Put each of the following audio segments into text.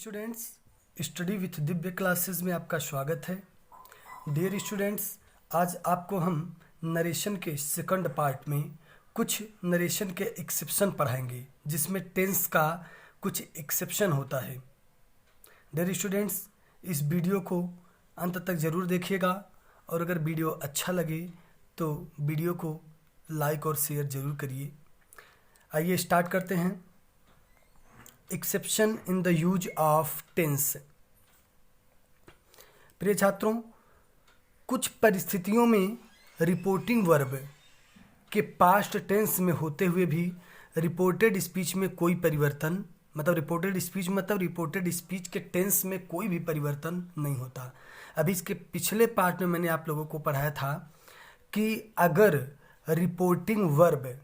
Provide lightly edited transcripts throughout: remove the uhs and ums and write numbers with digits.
Students, study with Divya classes में आपका स्वागत है। डियर स्टूडेंट्स, आज आपको हम नरेशन के सेकंड पार्ट में कुछ नरेशन के एक्सेप्शन पढ़ाएंगे, जिसमें टेंस का कुछ एक्सेप्शन होता है। डियर स्टूडेंट्स, इस वीडियो को अंत तक ज़रूर देखिएगा और अगर वीडियो अच्छा लगे तो वीडियो को लाइक और शेयर ज़रूर करिए। आइए स्टार्ट करते हैं। Exception in the use of tense. प्रिय छात्रों, कुछ परिस्थितियों में रिपोर्टिंग वर्ब के पास्ट टेंस में होते हुए भी रिपोर्टेड स्पीच में कोई परिवर्तन, रिपोर्टेड स्पीच के टेंस में कोई भी परिवर्तन नहीं होता। अभी इसके पिछले पार्ट में मैंने आप लोगों को पढ़ाया था कि अगर रिपोर्टिंग वर्ब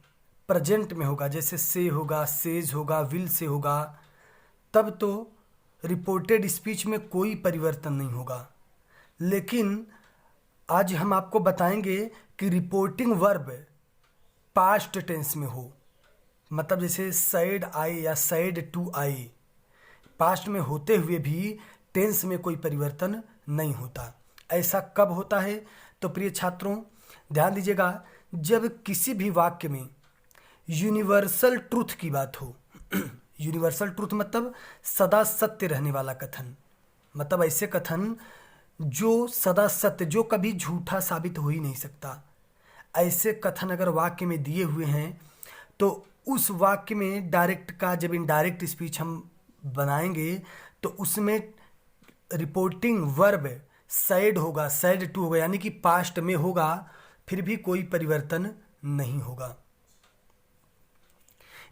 प्रेजेंट में होगा, जैसे से होगा, सेज होगा, विल से होगा, तब तो रिपोर्टेड स्पीच में कोई परिवर्तन नहीं होगा। लेकिन आज हम आपको बताएंगे कि रिपोर्टिंग वर्ब पास्ट टेंस में हो, मतलब जैसे सैड आई या सैड टू आई, पास्ट में होते हुए भी टेंस में कोई परिवर्तन नहीं होता। ऐसा कब होता है? तो प्रिय छात्रों ध्यान दीजिएगा, जब किसी भी वाक्य में यूनिवर्सल ट्रूथ की बात हो। यूनिवर्सल ट्रूथ मतलब सदा सत्य रहने वाला कथन, मतलब ऐसे कथन जो सदा सत्य, जो कभी झूठा साबित हो ही नहीं सकता। ऐसे कथन अगर वाक्य में दिए हुए हैं तो उस वाक्य में डायरेक्ट का जब इनडायरेक्ट स्पीच हम बनाएंगे तो उसमें रिपोर्टिंग वर्ब सैड होगा, सैड टू होगा, यानी कि पास्ट में होगा, फिर भी कोई परिवर्तन नहीं होगा।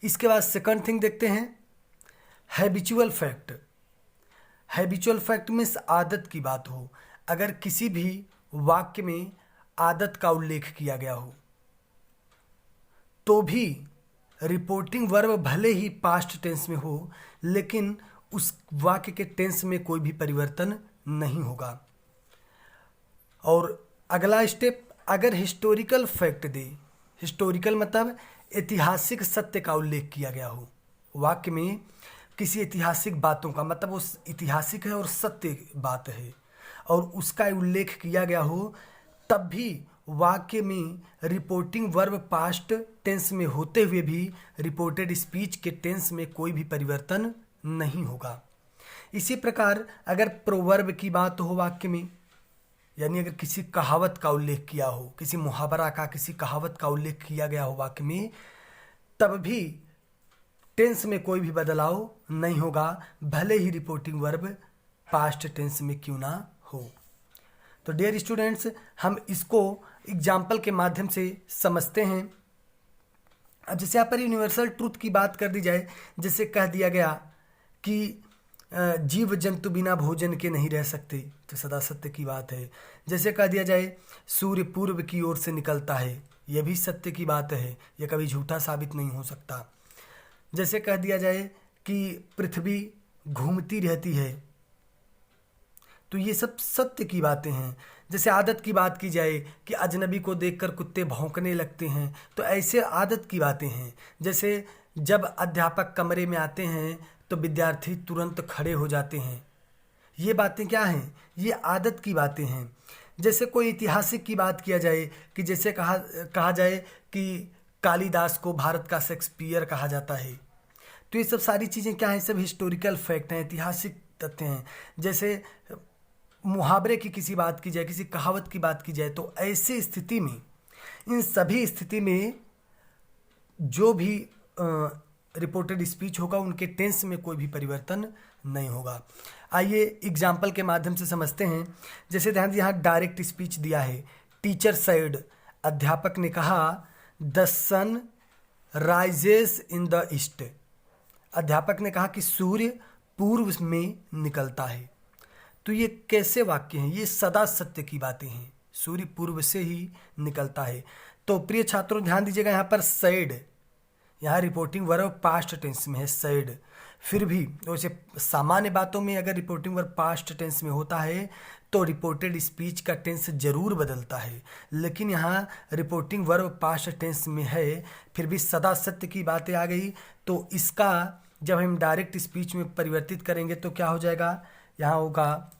इसके बाद सेकंड थिंग देखते हैं, habitual fact. Habitual fact means आदत की बात हो। अगर किसी भी वाक्य में आदत का उल्लेख किया गया हो तो भी रिपोर्टिंग वर्ब भले ही पास्ट टेंस में हो, लेकिन उस वाक्य के टेंस में कोई भी परिवर्तन नहीं होगा। और अगला स्टेप, अगर हिस्टोरिकल फैक्ट दे, हिस्टोरिकल मतलब ऐतिहासिक सत्य का उल्लेख किया गया हो, वाक्य में किसी ऐतिहासिक बातों का, मतलब वो ऐतिहासिक है और सत्य बात है और उसका उल्लेख किया गया हो, तब भी वाक्य में रिपोर्टिंग वर्ब पास्ट टेंस में होते हुए भी रिपोर्टेड स्पीच के टेंस में कोई भी परिवर्तन नहीं होगा। इसी प्रकार अगर प्रोवर्ब की बात हो वाक्य में, यानी अगर किसी कहावत का उल्लेख किया हो, किसी मुहावरा का, किसी कहावत का उल्लेख किया गया हो वाक्य में, तब भी टेंस में कोई भी बदलाव नहीं होगा, भले ही रिपोर्टिंग वर्ब पास्ट टेंस में क्यों ना हो। तो डियर स्टूडेंट्स, हम इसको एग्जाम्पल के माध्यम से समझते हैं। अब जैसे यहाँ पर यूनिवर्सल ट्रूथ की बात कर दी जाए, जैसे कह दिया गया कि जीव जंतु बिना भोजन के नहीं रह सकते, तो सदा सत्य की बात है। जैसे कह दिया जाए सूर्य पूर्व की ओर से निकलता है, यह भी सत्य की बात है, यह कभी झूठा साबित नहीं हो सकता। जैसे कह दिया जाए कि पृथ्वी घूमती रहती है, तो ये सब सत्य की बातें हैं। जैसे आदत की बात की जाए कि अजनबी को देखकर कुत्ते भौंकने लगते हैं, तो ऐसे आदत की बातें हैं। जैसे जब अध्यापक कमरे में आते हैं तो विद्यार्थी तुरंत खड़े हो जाते हैं, ये बातें क्या हैं? ये आदत की बातें हैं। जैसे कोई ऐतिहासिक की बात किया जाए कि जैसे कहा जाए कि कालिदास को भारत का शेक्सपियर कहा जाता है, तो ये सब सारी चीज़ें क्या हैं? सब हिस्टोरिकल फैक्ट हैं, ऐतिहासिक तथ्य हैं। जैसे मुहावरे की किसी बात की जाए, किसी कहावत की बात की जाए, तो ऐसी स्थिति में, इन सभी स्थिति में जो भी रिपोर्टेड स्पीच होगा उनके टेंस में कोई भी परिवर्तन नहीं होगा। आइए एग्जाम्पल के माध्यम से समझते हैं। जैसे ध्यान यहाँ डायरेक्ट स्पीच दिया है, टीचर सेड, अध्यापक ने कहा the sun rises in the east. अध्यापक ने कहा कि सूर्य पूर्व में निकलता है। तो ये कैसे वाक्य हैं? ये सदा सत्य की बातें हैं, सूर्य पूर्व से ही निकलता है। तो प्रिय छात्रों ध्यान दीजिएगा, यहाँ पर सैड, यहाँ रिपोर्टिंग वर्ब पास्ट टेंस में है सैड। फिर भी वैसे सामान्य बातों में अगर रिपोर्टिंग वर्ब पास्ट टेंस में होता है तो रिपोर्टेड स्पीच का टेंस जरूर बदलता है, लेकिन यहाँ रिपोर्टिंग वर्ब पास्ट टेंस में है, फिर भी सदा सत्य की बातें आ गई, तो इसका जब हम डायरेक्ट स्पीच में परिवर्तित करेंगे तो क्या हो जाएगा, यहाँ होगा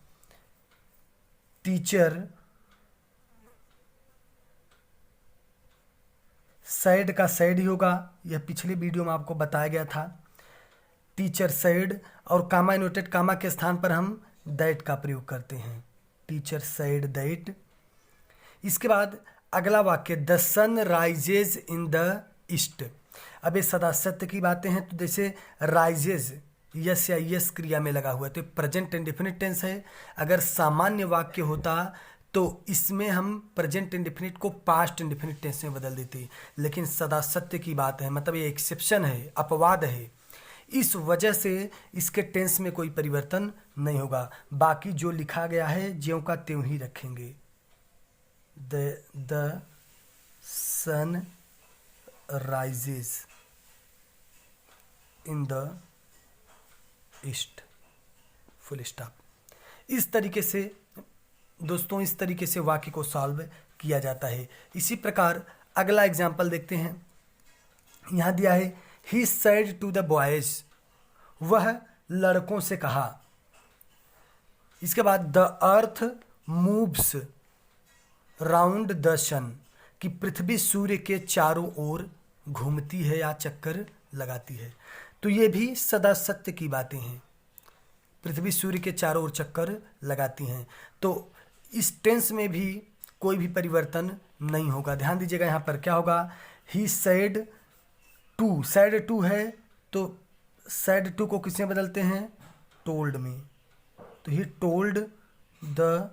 टीचर सैड का सैड ही होगा, यह पिछले वीडियो में आपको बताया गया था। टीचर सैड, और कामा इनवर्टेड कामा के स्थान पर हम दैट का प्रयोग करते हैं, टीचर सैड दैट। इसके बाद अगला वाक्य, the sun rises in the east. अब ये सदा सत्य की बातें हैं, तो जैसे राइजेज यस या यस क्रिया में लगा हुआ है तो प्रेजेंट इंडेफिनिट टेंस है। अगर सामान्य वाक्य होता तो इसमें हम प्रेजेंट इंडेफिनिट को पास्ट इंडेफिनिट टेंस में बदल देते, लेकिन सदा सत्य की बात है, मतलब ये एक्सेप्शन है, अपवाद है, इस वजह से इसके टेंस में कोई परिवर्तन नहीं होगा। बाकी जो लिखा गया है ज्यों का त्यों ही रखेंगे। The sun rises in the east, full stop. इस तरीके से दोस्तों, इस तरीके से वाक्य को सॉल्व किया जाता है। इसी प्रकार अगला एग्जाम्पल देखते हैं। यहाँ दिया है, he said to the boys, वह लड़कों से कहा। इसके बाद the earth moves round the sun, कि पृथ्वी सूर्य के चारों ओर घूमती है या चक्कर लगाती है। तो ये भी सदा सत्य की बातें हैं, पृथ्वी सूर्य के चारों ओर चक्कर लगाती हैं। तो इस टेंस में भी कोई भी परिवर्तन नहीं होगा। ध्यान दीजिएगा, यहाँ पर क्या होगा, ही सैड टू, सैड टू है तो सैड टू को किसमें बदलते हैं, टोल्ड में। तो he told the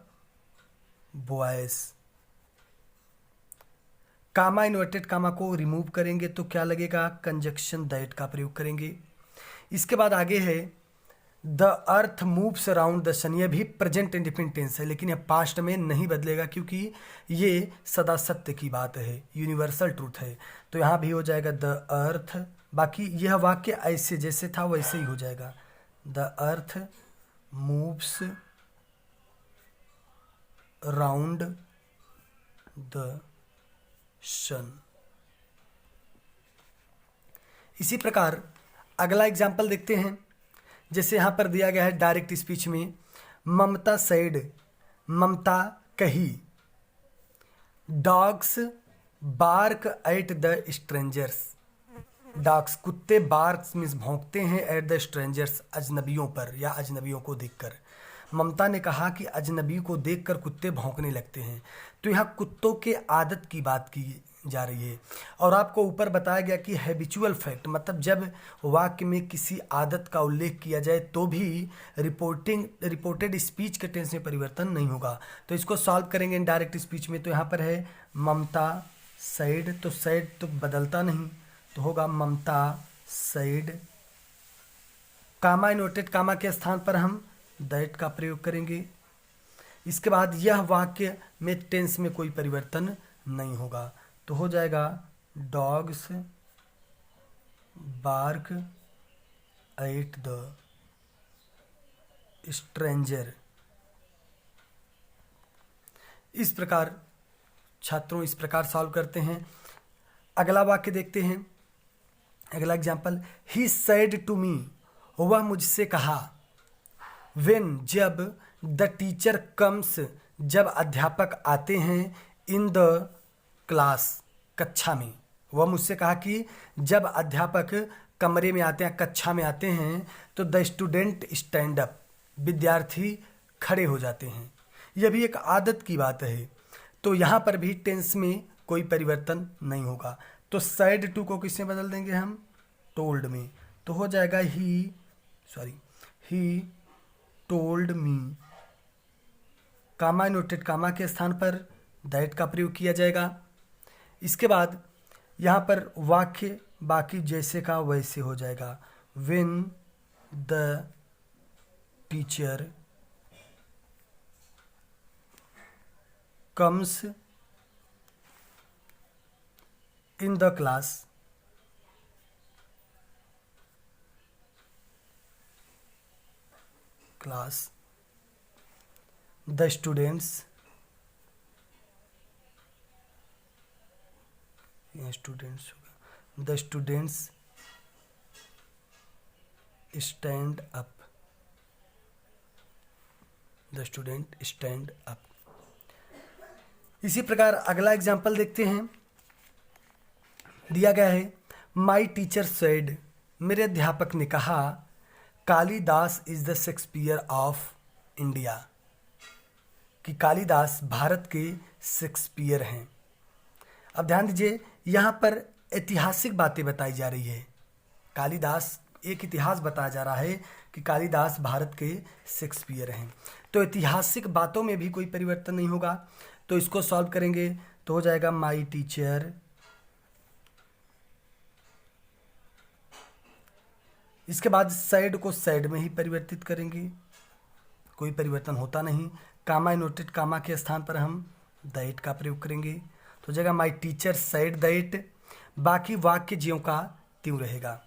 boys. Comma inverted comma को रिमूव करेंगे तो क्या लगेगा, कंजक्शन दैट का प्रयोग करेंगे। इसके बाद आगे है, the earth moves around the sun, यह भी प्रेजेंट इंडेफिनिट टेंस है, लेकिन यह पास्ट में नहीं बदलेगा क्योंकि ये सदा सत्य की बात है, यूनिवर्सल ट्रूथ है। तो यहाँ भी हो जाएगा द अर्थ। बाकी यह वाक्य ऐसे जैसे था वैसे ही हो जाएगा, the earth moves around the sun. इसी प्रकार अगला एग्जाम्पल देखते हैं। जैसे यहाँ पर दिया गया है डायरेक्ट स्पीच में, ममता सेड, ममता कही, dogs bark at the strangers, dogs कुत्ते बार्क मीन्स भौंकते हैं, एट द स्ट्रेंजर्स अजनबियों पर या अजनबियों को देखकर। ममता ने कहा कि अजनबी को देखकर कुत्ते भौंकने लगते हैं। तो यहाँ कुत्तों के आदत की बात की जा रही है, और आपको ऊपर बताया गया कि हैबिचुअल फैक्ट, मतलब जब वाक्य में किसी आदत का उल्लेख किया जाए तो भी रिपोर्टेड स्पीच के टेंस में परिवर्तन नहीं होगा। तो इसको सॉल्व करेंगे इनडायरेक्ट स्पीच में। तो यहाँ पर है ममता सैड, तो सैड तो बदलता नहीं, तो होगा ममता सैड। कामा इनवर्टेड कामा के स्थान पर हम दैट का प्रयोग करेंगे। इसके बाद यह वाक्य में टेंस में कोई परिवर्तन नहीं होगा, तो हो जाएगा dogs bark at the stranger. इस प्रकार छात्रों इस प्रकार सॉल्व करते हैं। अगला वाक्य देखते हैं, अगला example, he said to me, वह मुझसे कहा, वेन जब, द टीचर कम्स, जब अध्यापक आते हैं, इन द क्लास, कक्षा में। वह मुझसे कहा कि जब अध्यापक कमरे में आते हैं, कक्षा में आते हैं, तो द स्टूडेंट स्टैंड अप, विद्यार्थी खड़े हो जाते हैं। यह भी एक आदत की बात है। तो यहाँ पर भी टेंस में कोई परिवर्तन नहीं होगा। तो सैड टू को किससे बदल देंगे हम, टोल्ड में। तो हो जाएगा he told me. Comma inverted कामा के स्थान पर दैट का प्रयोग किया जाएगा। इसके बाद यहाँ पर वाक्य बाकी जैसे का वैसे हो जाएगा, when the teacher comes in the class, the students, यहाँ स्टूडेंट्स होगा, the students stand up, the student stand up. इसी प्रकार अगला एग्जाम्पल देखते हैं, दिया गया है माई टीचर सेड, मेरे अध्यापक ने कहा Kalidas is the Shakespeare of India, कि कालिदास भारत के शेक्सपियर हैं। अब ध्यान दीजिए, यहाँ पर ऐतिहासिक बातें बताई जा रही है। कालिदास, एक इतिहास बताया जा रहा है कि कालिदास भारत के शेक्सपियर हैं। तो ऐतिहासिक बातों में भी कोई परिवर्तन नहीं होगा, तो इसको सॉल्व करेंगे तो हो जाएगा माई टीचर, इसके बाद सैड को सैड में ही परिवर्तित करेंगे, कोई परिवर्तन होता नहीं। कामा इनवर्टेड कामा के स्थान पर हम दैट का प्रयोग करेंगे, तो हो जाएगा माई टीचर सैड दैट। बाकी वाक्य ज्यों का त्यों रहेगा,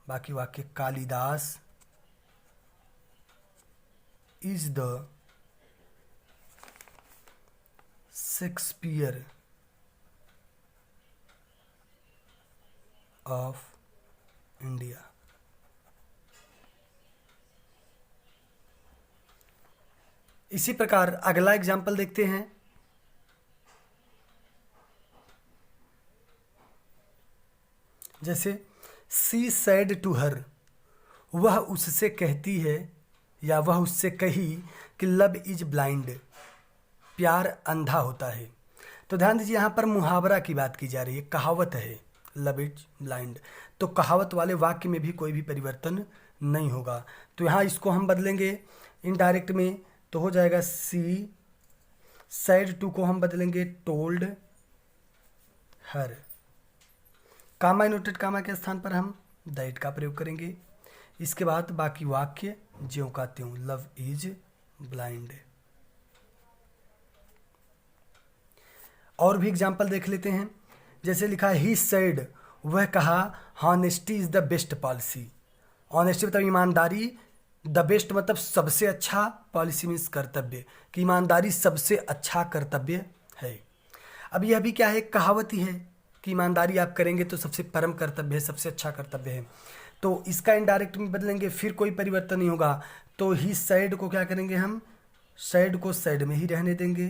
बाकी वाक्य Kalidas is the Shakespeare of India. इसी प्रकार अगला एग्जाम्पल देखते हैं, जैसे सी सैड टू हर, वह उससे कहती है या वह उससे कही कि लव इज ब्लाइंड, प्यार अंधा होता है। तो ध्यान दीजिए, यहाँ पर मुहावरा की बात की जा रही है, कहावत है लव इज ब्लाइंड, तो कहावत वाले वाक्य में भी कोई भी परिवर्तन नहीं होगा। तो यहाँ इसको हम बदलेंगे इनडायरेक्ट में, तो हो जाएगा सी सैड टू को हम बदलेंगे टोल्ड हर। कामा इनवर्टेड कामा के स्थान पर हम दैट का प्रयोग करेंगे। इसके बाद बाकी वाक्य ज्यों का त्यों, लव इज ब्लाइंड। और भी एग्जाम्पल देख लेते हैं, जैसे लिखा है ही सेड, वह कहा honesty is the best policy. Honesty मतलब ईमानदारी, द बेस्ट मतलब सबसे अच्छा, पॉलिसी मीन्स कर्तव्य, कि ईमानदारी सबसे अच्छा कर्तव्य है। अब यह भी क्या है, कहावत ही है कि ईमानदारी आप करेंगे तो सबसे परम कर्तव्य है, सबसे अच्छा कर्तव्य है। तो इसका इनडायरेक्ट में बदलेंगे, फिर कोई परिवर्तन नहीं होगा। तो ही सैड को क्या करेंगे हम, सैड को सैड में ही रहने देंगे,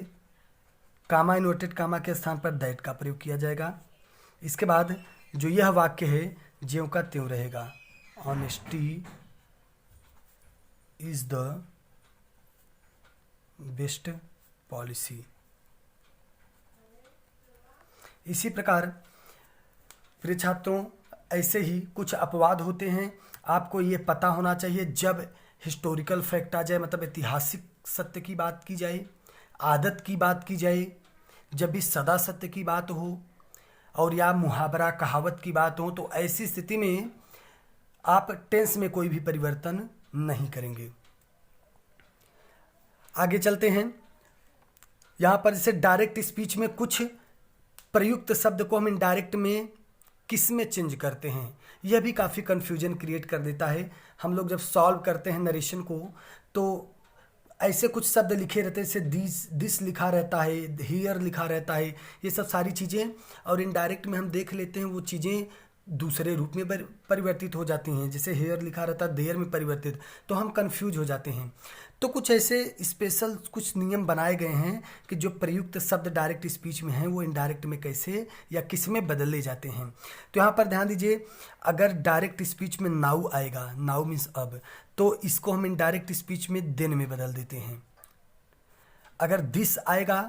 कामा इनवर्टेड कामा के स्थान पर दैट का प्रयोग किया जाएगा। इसके बाद जो यह वाक्य है ज्यों का त्यों रहेगा, honesty is the best policy. इसी प्रकार प्रिय छात्रों, ऐसे ही कुछ अपवाद होते हैं, आपको ये पता होना चाहिए। जब हिस्टोरिकल फैक्ट आ जाए, मतलब ऐतिहासिक सत्य की बात की जाए, आदत की बात की जाए, जब भी सदा सत्य की बात हो और या मुहावरा कहावत की बात हो, तो ऐसी स्थिति में आप टेंस में कोई भी परिवर्तन नहीं करेंगे। आगे चलते हैं, यहाँ पर जैसे डायरेक्ट स्पीच में कुछ प्रयुक्त शब्द को हम इनडायरेक्ट में किस में चेंज करते हैं, यह भी काफ़ी कन्फ्यूजन क्रिएट कर देता है। हम लोग जब सॉल्व करते हैं नरेशन को, तो ऐसे कुछ शब्द लिखे रहते हैं, जैसे दिस लिखा रहता है, हियर लिखा रहता है, ये सब सारी चीज़ें, और इनडायरेक्ट में हम देख लेते हैं वो चीज़ें दूसरे रूप में परिवर्तित हो जाती हैं। जैसे हेयर लिखा रहता है देयर में परिवर्तित, तो हम कंफ्यूज हो जाते हैं। तो कुछ ऐसे स्पेशल कुछ नियम बनाए गए हैं कि जो प्रयुक्त शब्द डायरेक्ट स्पीच में हैं वो इनडायरेक्ट में कैसे या किस में बदले जाते हैं। तो यहाँ पर ध्यान दीजिए, अगर डायरेक्ट स्पीच में नाउ आएगा, नाउ मीन्स अब, तो इसको हम इनडायरेक्ट स्पीच में देन में बदल देते हैं। अगर दिस आएगा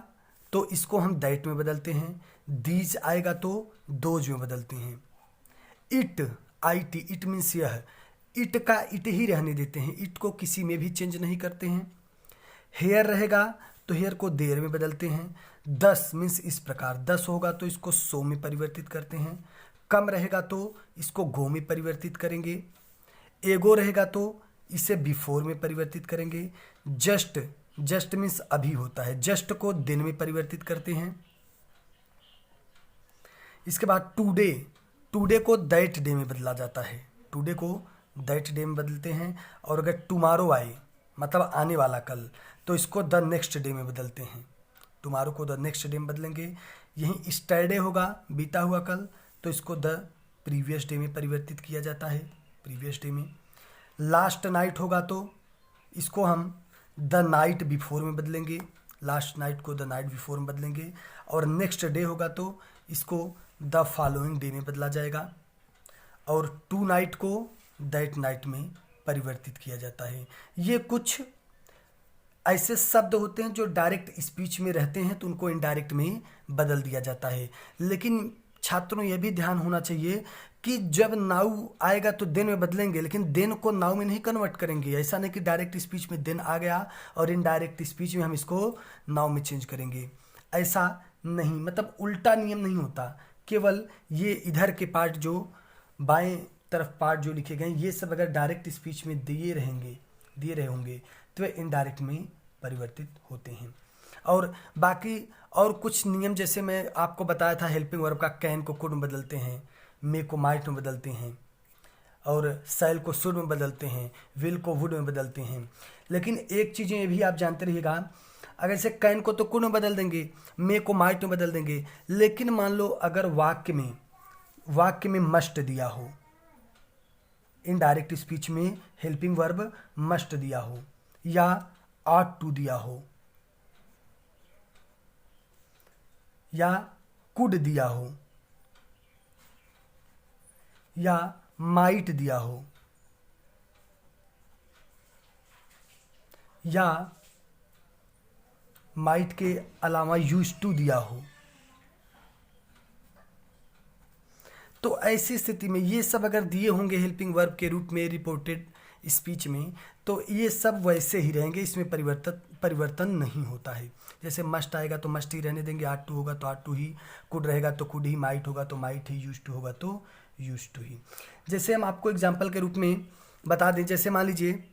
तो इसको हम दैट में बदलते हैं, दीज आएगा तो दोज में बदलते हैं। It, I T, it means यह, इट का इट ही रहने देते हैं, इट को किसी में भी चेंज नहीं करते हैं। हेयर रहेगा तो हेयर को देर में बदलते हैं। दस मीन्स इस प्रकार, दस होगा तो इसको सो में परिवर्तित करते हैं। कम रहेगा तो इसको गो में परिवर्तित करेंगे। एगो रहेगा तो इसे बिफोर में परिवर्तित करेंगे। जस्ट, जस्ट मीन्स अभी होता है, जस्ट को दिन में परिवर्तित करते हैं। इसके बाद टुडे, टुडे को दैट डे में बदला जाता है, टुडे को दैट डे में बदलते हैं। और अगर टुमारो आए मतलब आने वाला कल, तो इसको द नेक्स्ट डे में बदलते हैं, टुमारो को द नेक्स्ट डे में बदलेंगे। यहीं स्टरडे होगा बीता हुआ कल, तो इसको द प्रीवियस डे में परिवर्तित किया जाता है। प्रीवियस डे में। लास्ट नाइट होगा तो इसको हम द नाइट बिफोर में बदलेंगे, लास्ट नाइट को द नाइट बिफोर में बदलेंगे। और नेक्स्ट डे होगा तो इसको द फॉलोइंग डे में बदला जाएगा। और टू नाइट को दैट नाइट में परिवर्तित किया जाता है। ये कुछ ऐसे शब्द होते हैं जो डायरेक्ट स्पीच में रहते हैं तो उनको इनडायरेक्ट में बदल दिया जाता है। लेकिन छात्रों यह भी ध्यान होना चाहिए कि जब नाउ आएगा तो देन में बदलेंगे, लेकिन देन को नाउ में नहीं कन्वर्ट करेंगे। ऐसा नहीं कि डायरेक्ट स्पीच में देन आ गया और इनडायरेक्ट स्पीच में हम इसको नाउ में चेंज करेंगे, ऐसा नहीं। मतलब उल्टा नियम नहीं होता। केवल ये इधर के पार्ट जो बाएं तरफ पार्ट जो लिखे गए ये सब अगर डायरेक्ट स्पीच में दिए रहे होंगे तो वे इनडायरेक्ट में परिवर्तित होते हैं। और बाकी और कुछ नियम जैसे मैं आपको बताया था, हेल्पिंग वर्ब का कैन को कुड में बदलते हैं, मे को माइट में बदलते हैं, और सेल को शुड में बदलते हैं, विल को वुड में बदलते हैं। लेकिन एक चीज़ ये भी आप जानते रहिएगा, अगर जैसे कैन को तो कुड में बदल देंगे, मे को माइट में बदल देंगे, लेकिन मान लो अगर वाक्य में मस्ट दिया हो, इनडायरेक्ट स्पीच में हेल्पिंग वर्ब मस्ट दिया हो या आट टू दिया हो या कुड दिया हो या माइट दिया हो या माइट के अलावा यूज टू दिया हो, तो ऐसी स्थिति में ये सब अगर दिए होंगे हेल्पिंग वर्ब के रूप में रिपोर्टेड स्पीच में तो ये सब वैसे ही रहेंगे, इसमें परिवर्तन नहीं होता है। जैसे मस्ट आएगा तो मस्ट ही रहने देंगे, आट टू होगा तो आट टू ही, कुड रहेगा तो कुड ही, माइट होगा तो माइट ही, यूज टू होगा तो यूज टू ही। जैसे हम आपको एग्जाम्पल के रूप में बता दें, जैसे मान लीजिए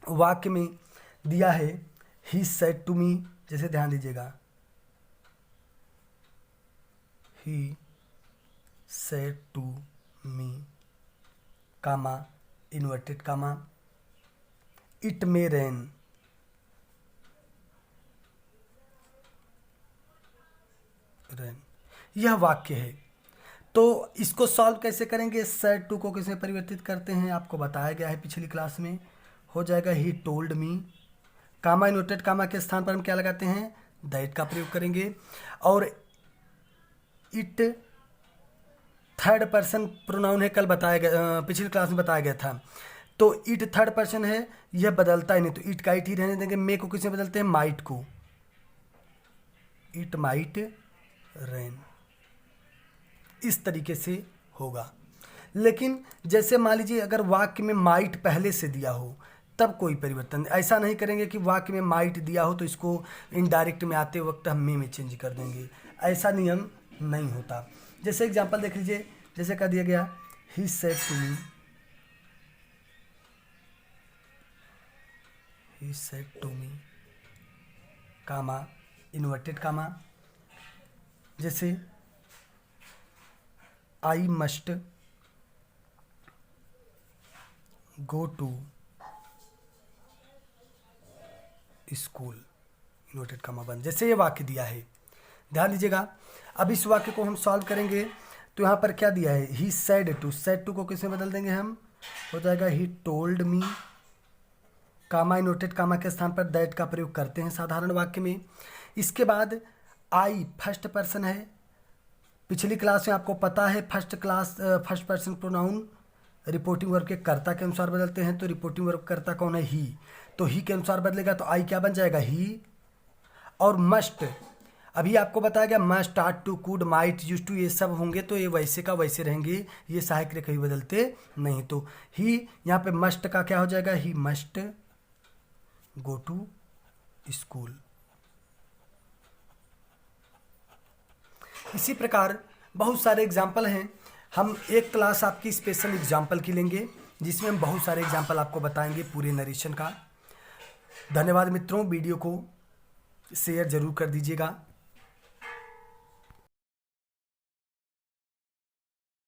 वाक्य में दिया है ही सेड टू मी, जैसे ध्यान दीजिएगा, he said to me comma inverted comma it may rain, यह वाक्य है। तो इसको सॉल्व कैसे करेंगे, सेड टू को किसमें परिवर्तित करते हैं आपको बताया गया है पिछली क्लास में। हो जाएगा he told me, comma inverted कामा के स्थान पर हम क्या लगाते हैं, दैट का प्रयोग करेंगे। और इट थर्ड पर्सन प्रोनाउन है, कल बताया गया, पिछली क्लास में बताया गया था। तो इट थर्ड पर्सन है, यह बदलता ही नहीं, तो इट का इट ही रहने देंगे। मे को किसमें बदलते हैं, माइट को, इट माइट रेन, इस तरीके से होगा। लेकिन जैसे मान लीजिए अगर वाक्य में माइट पहले से दिया हो तब कोई परिवर्तन, ऐसा नहीं करेंगे कि वाक्य में माइट दिया हो तो इसको इनडायरेक्ट में आते वक्त हम मे में चेंज कर देंगे, ऐसा नियम नहीं होता। जैसे एग्जांपल देख लीजिए, जैसे कह दिया गया he said to me, he said to me comma inverted comma, जैसे I must go to school, inverted comma बंद, जैसे ये वाक्य दिया है। ध्यान दीजिएगा, अब इस वाक्य को हम सॉल्व करेंगे तो यहाँ पर क्या दिया है, ही सेड टू को किसमें बदल देंगे हम, हो जाएगा he told me, comma inverted कामा के स्थान पर दैट का प्रयोग करते हैं साधारण वाक्य में। इसके बाद आई फर्स्ट पर्सन है, पिछली क्लास में आपको पता है first person pronoun reporting verb के कर्ता के अनुसार बदलते हैं। तो रिपोर्टिंग वर्ब कर्ता कौन है, ही, तो ही के अनुसार बदलेगा तो आई क्या बन जाएगा, ही। और मस्ट, अभी आपको बताया गया must, ought to, could, might, used to, ये सब होंगे तो ये वैसे का वैसे रहेंगे, ये सहायक रेखा कहीं बदलते नहीं। तो ही यहाँ पे मस्ट का क्या हो जाएगा, he must go to school. इसी प्रकार बहुत सारे एग्जाम्पल हैं, हम एक क्लास आपकी स्पेशल एग्जाम्पल की लेंगे जिसमें हम बहुत सारे एग्जाम्पल आपको बताएंगे पूरे नरेशन का। धन्यवाद मित्रों, वीडियो को शेयर जरूर कर दीजिएगा।